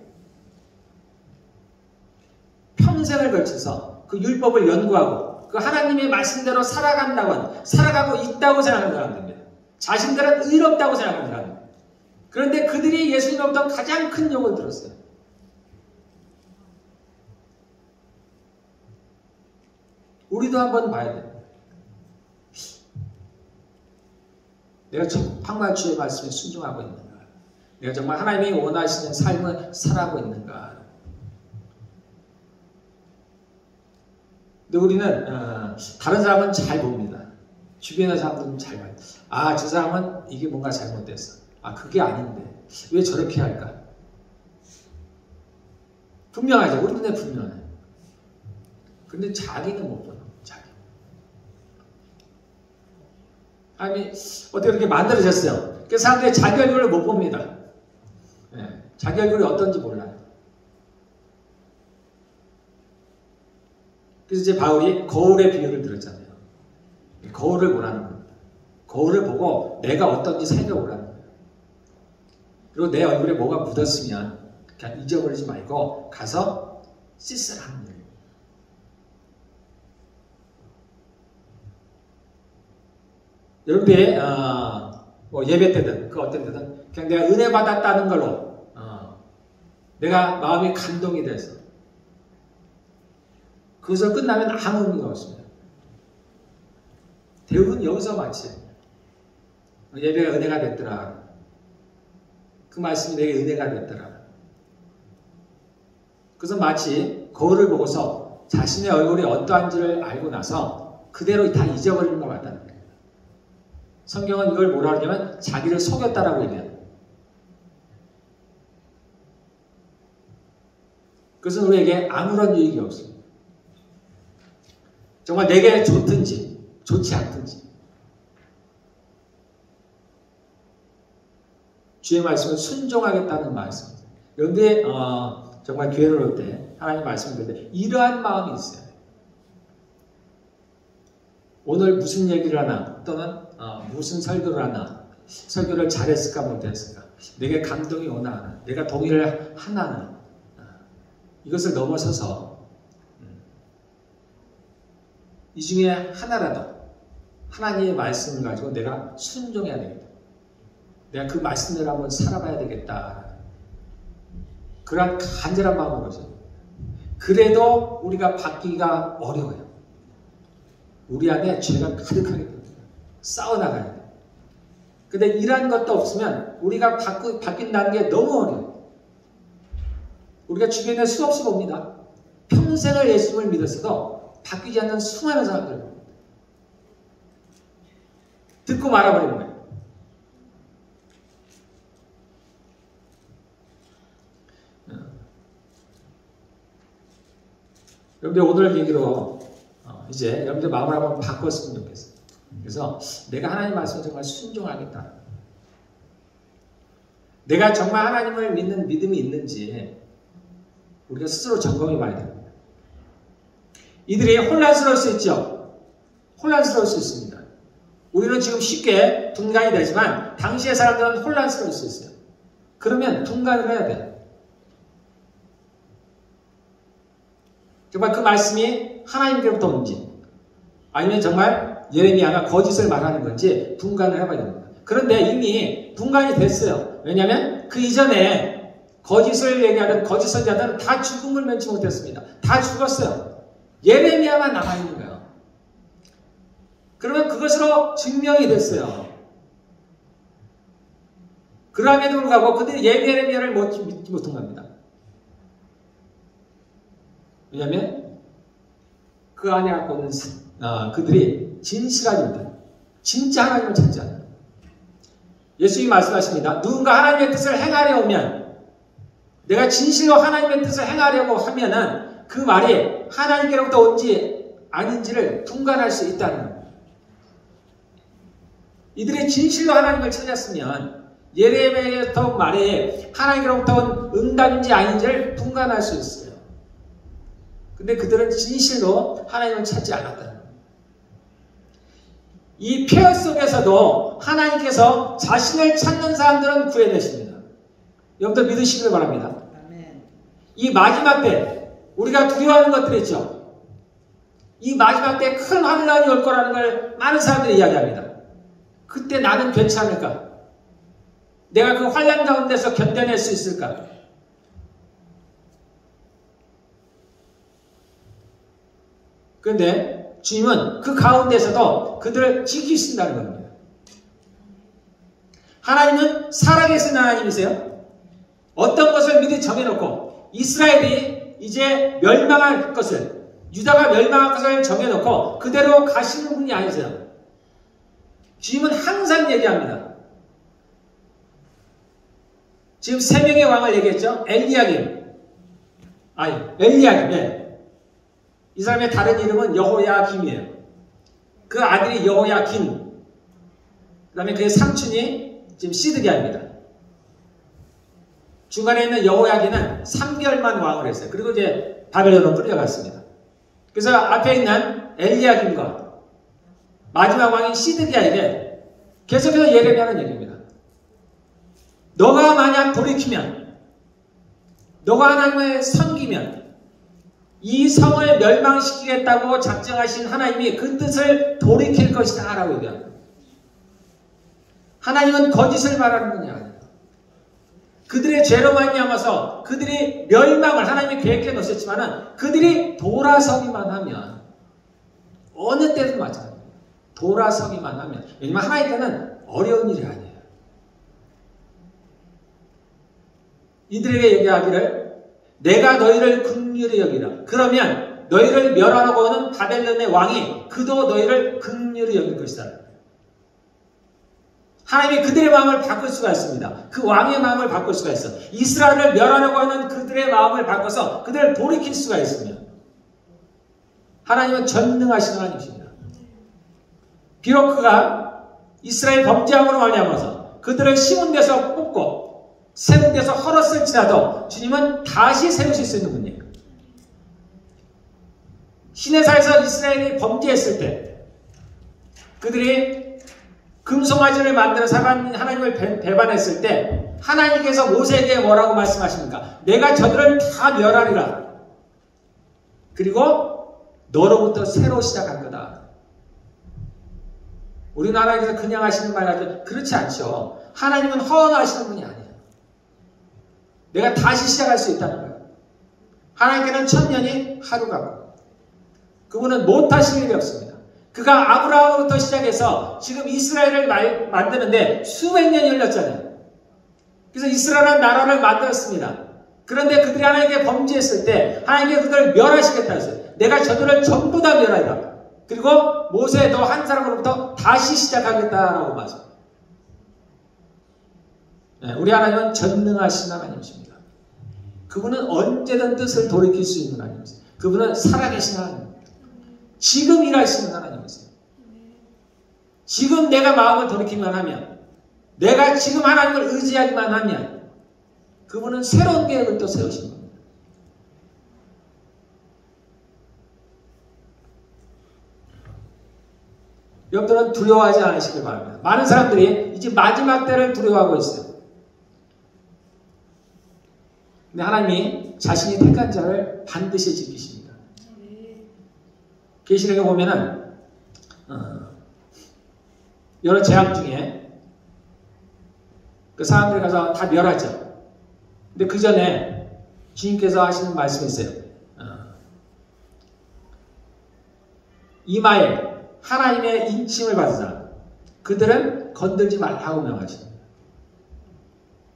평생을 걸쳐서 그 율법을 연구하고 그 하나님의 말씀대로 살아가고 있다고 생각하는 사람들입니다. 자신들은 의롭다고 생각하는 사람입니다. 그런데 그들이 예수님으로부터 가장 큰 욕을 들었어요. 우리도 한번 봐야 돼요. 내가 정말 주의 말씀에 순종하고 있는가? 내가 정말 하나님이 원하시는 삶을 살아가고 있는가? 근데 우리는 다른 사람은 잘 봅니다. 주변의 사람들은 잘 봐요. 아, 저 사람은 이게 뭔가 잘못됐어. 아, 그게 아닌데 왜 저렇게 할까? 분명하죠. 우리 눈에 분명해. 근데 자기는 못 보는. 하나님이 어떻게 그렇게 만들어졌어요. 그래서 사람들이 자기 얼굴을 못 봅니다. 자기 얼굴이 어떤지 몰라요. 그래서 이제 바울이 거울의 비유를 들었잖아요. 거울을 보라는 겁니다. 거울을 보고 내가 어떤지 살펴보라는 거예요. 그리고 내 얼굴에 뭐가 묻었으면 그냥 잊어버리지 말고 가서 씻으라는 거예요. 여러분들이 예배 때든 그 어떤 때든 그냥 내가 은혜 받았다는 걸로 내가 마음이 감동이 돼서 그것을 끝나면 아무 의미가 없습니다. 대부분 여기서 마치 예배가 은혜가 됐더라. 그 말씀이 내게 은혜가 됐더라. 그래서 마치 거울을 보고서 자신의 얼굴이 어떠한지를 알고 나서 그대로 다 잊어버리는 것 같다는 거예요. 성경은 이걸 뭐라 하냐면 자기를 속였다라고 얘기해요. 그것은 우리에게 아무런 유익이 없습니다. 정말 내게 좋든지 좋지 않든지 주의 말씀을 순종하겠다는 말씀. 그런데 정말 교회를 올 때 하나님 말씀을 들을 때 이러한 마음이 있어요. 오늘 무슨 얘기를 하나 또는 무슨 설교를 하나 설교를 잘했을까 못했을까 내게 감동이 오나 하나 내가 동의를 하나 이것을 넘어서서 이 중에 하나라도 하나님의 말씀을 가지고 내가 순종해야 되겠다. 내가 그 말씀대로 한번 살아봐야 되겠다. 그런 간절한 마음으로서 그래도 우리가 바뀌기가 어려워요. 우리 안에 죄가 가득하기 때문에 싸워나가야 돼요. 근데 이러한 것도 없으면 우리가 바뀐다는 게 너무 어려워요. 우리가 주변에 수없이 봅니다. 평생을 예수님을 믿었어도 바뀌지 않는 수많은 사람들을 봅니다. 듣고 말아버리는 거예요. 여러분들 오늘 얘기로 이제 여러분들 마음을 한번 바꿨으면 좋겠어요. 그래서 내가 하나님 말씀을 정말 순종하겠다. 내가 정말 하나님을 믿는 믿음이 있는지 우리가 스스로 점검해 봐야 됩니다. 이들이 혼란스러울 수 있죠. 혼란스러울 수 있습니다. 우리는 지금 쉽게 분간이 되지만 당시의 사람들은 혼란스러울 수 있어요. 그러면 분간을 해야 돼요. 정말 그 말씀이 하나님께로부터 온지 아니면 정말 예레미야가 거짓을 말하는 건지 분간을 해봐야 됩니다. 그런데 이미 분간이 됐어요. 왜냐하면 그 이전에 거짓을 얘기하던 거짓 선지자들은 다 죽음을 면치 못했습니다. 다 죽었어요. 예레미야만 남아있는 거예요. 그러면 그것으로 증명이 됐어요. 그럼에도 불구하고 그들이 예레미야를 믿지 못한 겁니다. 왜냐하면 그 안에 갖고 있는 그들이 진실하니까 진짜 하나님을 찾지 않아요. 예수님이 말씀하십니다. 누군가 하나님의 뜻을 행하려 오면 내가 진실로 하나님의 뜻을 행하려고 하면은 그 말이 하나님께로부터 온지 아닌지를 분간할 수 있다는 겁니다. 이들이 진실로 하나님을 찾았으면 예레미야의 말이 하나님께로부터 온 응답인지 아닌지를 분간할 수 있어요. 근데 그들은 진실로 하나님을 찾지 않았다는 겁니다. 이 폐허 속에서도 하나님께서 자신을 찾는 사람들은 구해내십니다. 여러분들 믿으시길 바랍니다. 이 마지막 때 우리가 두려워하는 것들이 있죠. 이 마지막 때 큰 환란이 올 거라는 걸 많은 사람들이 이야기합니다. 그때 나는 괜찮을까? 내가 그 환란 가운데서 견뎌낼 수 있을까? 그런데 주님은 그 가운데서도 그들을 지키신다는 겁니다. 하나님은 살아계신 하나님이세요. 어떤 것을 미리 정해놓고 이스라엘이 이제 멸망할 것을 유다가 멸망할 것을 정해놓고 그대로 가시는 분이 아니세요. 주님은 항상 얘기합니다. 지금 세 명의 왕을 얘기했죠. 엘리야김, 네. 이 사람의 다른 이름은 여호야김이에요. 그 아들이 여호야긴, 그 다음에 그의 삼촌이 지금 시드기야입니다. 중간에 있는 여호야긴은 3개월만 왕을 했어요. 그리고 이제 바벨론으로 끌려갔습니다. 그래서 앞에 있는 엘리야김과 마지막 왕인 시드기야에게 계속해서 예레미야는 얘기입니다. 너가 만약 돌이키면, 너가 하나님을 섬기면 이 성을 멸망시키겠다고 작정하신 하나님이 그 뜻을 돌이킬 것이다 라고 얘기합니다. 하나님은 거짓을 말하는 분이 아니에요. 그들의 죄로 말미암아서 그들이 멸망을 하나님이 계획해 놓으셨지만은 그들이 돌아서기만 하면 어느 때든 마찬가지예요. 돌아서기만 하면, 왜냐면 하나님께는 어려운 일이 아니에요. 이들에게 얘기하기를 내가 너희를 긍휼히 여기라. 그러면 너희를 멸하라고 하는 바벨론의 왕이 그도 너희를 긍휼히 여길 것이다. 하나님이 그들의 마음을 바꿀 수가 있습니다. 그 왕의 마음을 바꿀 수가 있어. 이스라엘을 멸하려고 하는 그들의 마음을 바꿔서 그들을 돌이킬 수가 있습니다. 하나님은 전능하신 하나님이십니다. 비록 그가 이스라엘 범죄함으로 말미암아서 그들을 심은 데서 꺾고 세운 데서 헐었을지라도 주님은 다시 세우실 수 있는 분이에요. 시내사에서 이스라엘이 범죄했을 때 그들이 금송아지를 만들어서 하나님을 배반했을 때 하나님께서 모세에게 뭐라고 말씀하십니까? 내가 저들을 다 멸하리라. 그리고 너로부터 새로 시작할 거다. 우리나라에서 그냥 하시는 말 같아요. 그렇지 않죠. 하나님은 허언하시는 분이 아니에요. 내가 다시 시작할 수 있다는 거예요. 하나님께는 천년이 하루 같고 그분은 못하실 일이 없습니다. 그가 아브라함으로부터 시작해서 지금 이스라엘을 만드는데 수백 년이 흘렀잖아요. 그래서 이스라엘은 나라를 만들었습니다. 그런데 그들이 하나님께 범죄했을 때 하나님께 그들을 멸하시겠다 했어요. 내가 저들을 전부 다 멸하리라. 그리고 모세도 한 사람으로부터 다시 시작하겠다라고 말씀합니다. 네, 우리 하나님은 전능하신 하나님이십니다. 그분은 언제든 뜻을 돌이킬 수 있는 하나님이세요. 그분은 살아계신 하나님입니다. 지금 일하시는 하나님이세요. 지금 내가 마음을 돌이키기만 하면, 내가 지금 하나님을 의지하기만 하면 그분은 새로운 계획을 또 세우신 겁니다. 여러분들은 두려워하지 않으시길 바랍니다. 많은 사람들이 이제 마지막 때를 두려워하고 있어요. 근데 하나님이 자신이 택한 자를 반드시 지키십니다. 계시록에 보면은 여러 재앙 중에 그 사람들이 가서 다 멸하죠. 근데 그 전에 주님께서 하시는 말씀이 있어요. 이마에 하나님의 인침을 받으자 그들은 건들지 말라고 명하십니다.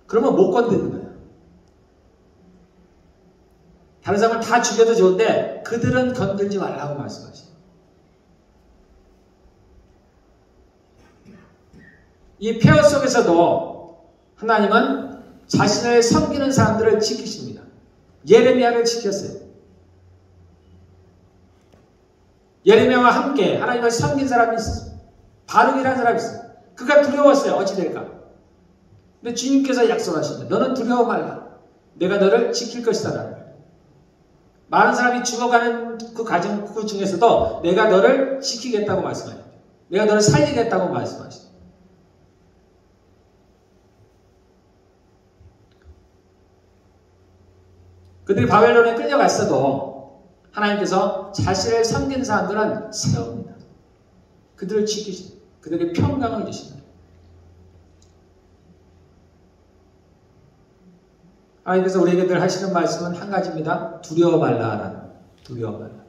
그러면 못 건드는 거예요. 다른 사람을 다 죽여도 좋은데 그들은 건들지 말라고 말씀하십니다. 이 폐허 속에서도 하나님은 자신을 섬기는 사람들을 지키십니다. 예레미야를 지켰어요. 예레미야와 함께 하나님을 섬긴 사람이 있었어요. 바룩이라는 사람이 있어요. 그가 두려웠어요. 어찌 될까? 근데 주님께서 약속하십니다. 너는 두려워 말라. 내가 너를 지킬 것이다. 라는 거예요. 많은 사람이 죽어가는 그 과정 그 중에서도 내가 너를 지키겠다고 말씀하십니다. 내가 너를 살리겠다고 말씀하십니다. 그들이 바벨론에 끌려갔어도 하나님께서 자신을 섬기는 사람들은 세웁니다. 그들을 지키십니다. 그들에게 평강을 주십니다. 하나님께서 우리에게 늘 하시는 말씀은 한 가지입니다. 두려워 말라라는 거예요. 두려워 말라.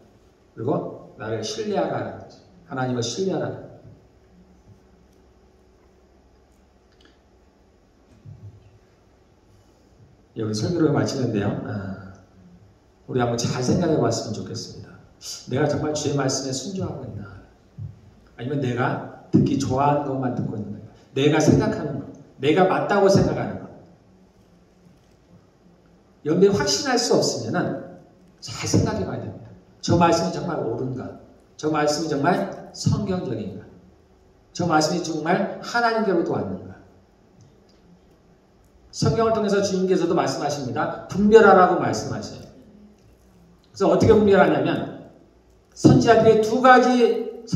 그리고 나를 신뢰하라는 거죠. 하나님을 신뢰하라는 거예요. 여기 설교를 마치는데요. 우리 한번 잘 생각해 봤으면 좋겠습니다. 내가 정말 주의 말씀에 순종하고 있나? 아니면 내가 듣기 좋아하는 것만 듣고 있는 거야? 내가 생각하는 것, 내가 맞다고 생각하는 것. 여러분이 확신할 수 없으면 잘 생각해 봐야 됩니다. 저 말씀이 정말 옳은가? 저 말씀이 정말 성경적인가? 저 말씀이 정말 하나님께로부터 왔는가? 성경을 통해서 주님께서도 말씀하십니다. 분별하라고 말씀하셔요. 그래서 어떻게 분별하냐면 선지자들이 두 부류의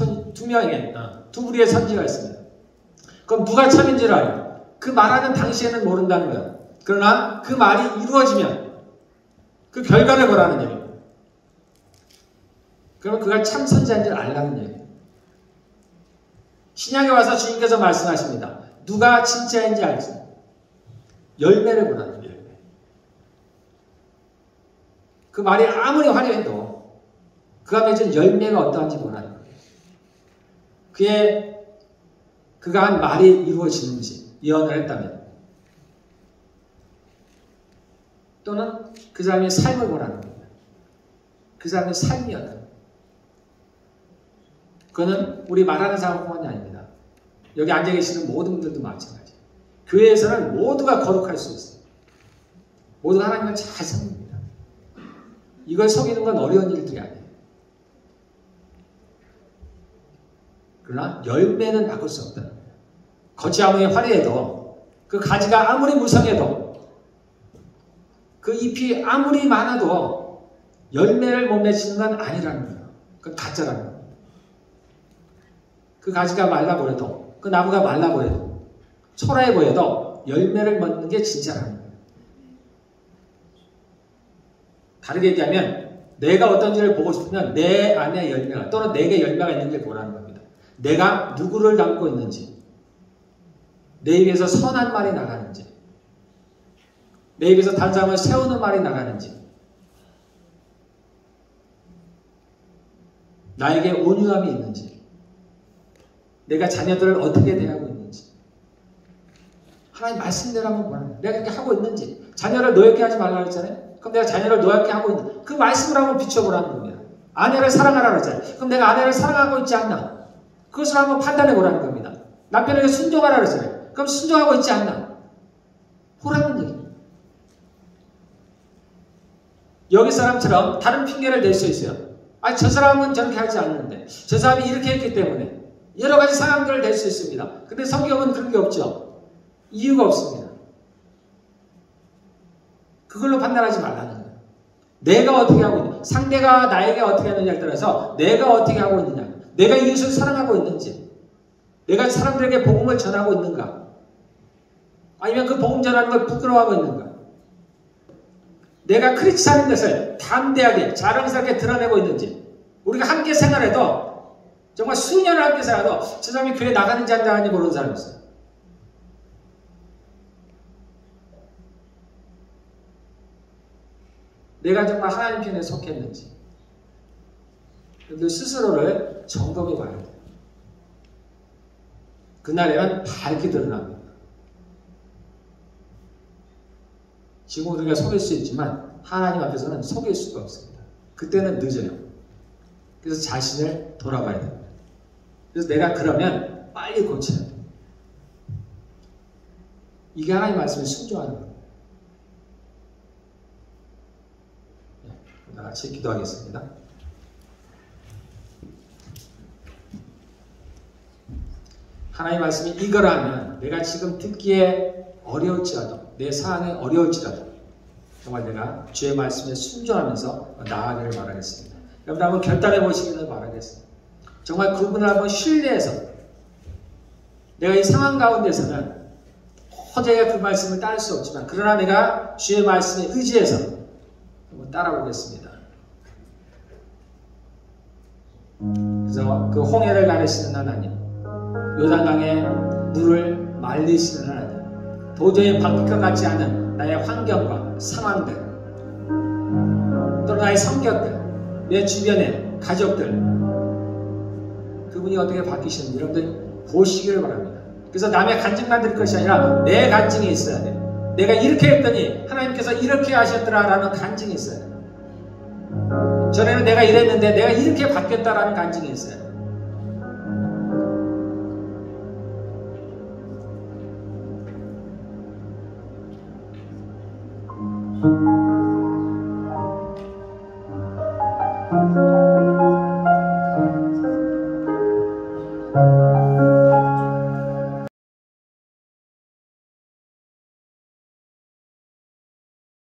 선지가 있습니다. 그럼 누가 참인지를 알아요. 그 말하는 당시에는 모른다는 거예요. 그러나 그 말이 이루어지면 그 결과를 보라는 얘기예요. 그러면 그가 참 선지자인 줄 알라는 얘기예요. 신약에 와서 주님께서 말씀하십니다. 누가 진짜인지 알지? 열매를 보라는 거예요. 그 말이 아무리 화려해도 그가 맺은 열매가 어떠한지 보라는 거예요. 그가 한 말이 이루어지는지 예언을 했다면 또는 그 사람의 삶을 보라는 겁니다. 그 사람의 삶이었다. 그거는 우리 말하는 사람뿐만이 아닙니다. 여기 앉아 계시는 모든 분들도 마찬가지예요. 교회에서는 모두가 거룩할 수 있어요. 모두가 하나님을 잘 섬깁니다. 이걸 속이는 건 어려운 일들이 아니에요. 그러나 열매는 바꿀 수 없다는 거예요. 겉이 아무리 화려해도 그 가지가 아무리 무성해도 그 잎이 아무리 많아도 열매를 못 맺히는 건 아니라는 거예요. 그건 가짜라는 거예요. 그 가지가 말라버려도 그 나무가 말라버려도 초라해 보여도 열매를 맺는 게 진짜라는 거예요. 다르게 얘기하면 내가 어떤지를 보고 싶으면 내 안에 열매가 또는 내게 열매가 있는지를 보라는 겁니다. 내가 누구를 닮고 있는지, 내 입에서 선한 말이 나가는지, 내 입에서 다른 사람을 세우는 말이 나가는지, 나에게 온유함이 있는지, 내가 자녀들을 어떻게 대하고 있는지, 하나님 말씀대로 한번 보라. 내가 그렇게 하고 있는지, 자녀를 노엽게 하지 말라고 했잖아요. 그럼 내가 자녀를 노엽게 하고 있는 그 말씀을 한번 비춰보라는 겁니다. 아내를 사랑하라고 했잖아요. 그럼 내가 아내를 사랑하고 있지 않나? 그것을 한번 판단해 보라는 겁니다. 남편에게 순종하라고 했잖아요. 그럼 순종하고 있지 않나? 보라는 얘기입니다. 여기 사람처럼 다른 핑계를 댈 수 있어요. 아니, 저 사람은 저렇게 하지 않는데, 저 사람이 이렇게 했기 때문에 여러 가지 상황들을 댈 수 있습니다. 근데 성경은 그런 게 없죠. 이유가 없습니다. 그걸로 판단하지 말라는 거예요. 내가 어떻게 하고 있느냐, 상대가 나에게 어떻게 하느냐에 따라서 내가 어떻게 하고 있느냐, 내가 이웃을 사랑하고 있는지, 내가 사람들에게 복음을 전하고 있는가, 아니면 그 복음 전하는 걸 부끄러워하고 있는가, 내가 크리스찬인 것을 담대하게 자랑스럽게 드러내고 있는지. 우리가 함께 생활해도 정말 수년을 함께 살아도 저 사람이 교회 나가는지 안 나가는지 모르는 사람이 있어요. 내가 정말 하나님 편에 속했는지 그 스스로를 점검해 봐야 돼요. 그날에는 밝게 드러납니다. 지금 우리가 속일 수 있지만 하나님 앞에서는 속일 수가 없습니다. 그때는 늦어요. 그래서 자신을 돌아봐야 됩니다. 그래서 내가 그러면 빨리 고쳐야 돼요. 이게 하나님 말씀에 순종하는 거예요. 다 같이 기도하겠습니다. 하나님 말씀이 이거라면 내가 지금 듣기에 어려울지라도, 내 사안에 어려울지라도 정말 내가 주의 말씀에 순종하면서 나아가기를 바라겠습니다. 여러분 한번 결단해 보시기를 바라겠습니다. 정말 그분을 한번 신뢰해서 내가 이 상황 가운데서는 도저히 그 말씀을 따를 수 없지만 그러나 내가 주의 말씀에 의지해서 한번 따라보겠습니다. 그래서 그 홍해를 가르시는 하나님, 요단강에 물을 말리시는 하나님, 도저히 방법과 같지 않은 나의 환경과 상황들, 또 나의 성격들, 내 주변의 가족들, 그분이 어떻게 바뀌시는지 여러분들 보시기를 바랍니다. 그래서 남의 간증만 들을 것이 아니라 내 간증이 있어야 돼요. 내가 이렇게 했더니 하나님께서 이렇게 하셨더라라는 간증이 있어야 돼요. 전에는 내가 이랬는데 내가 이렇게 바뀌었다라는 간증이 있어요.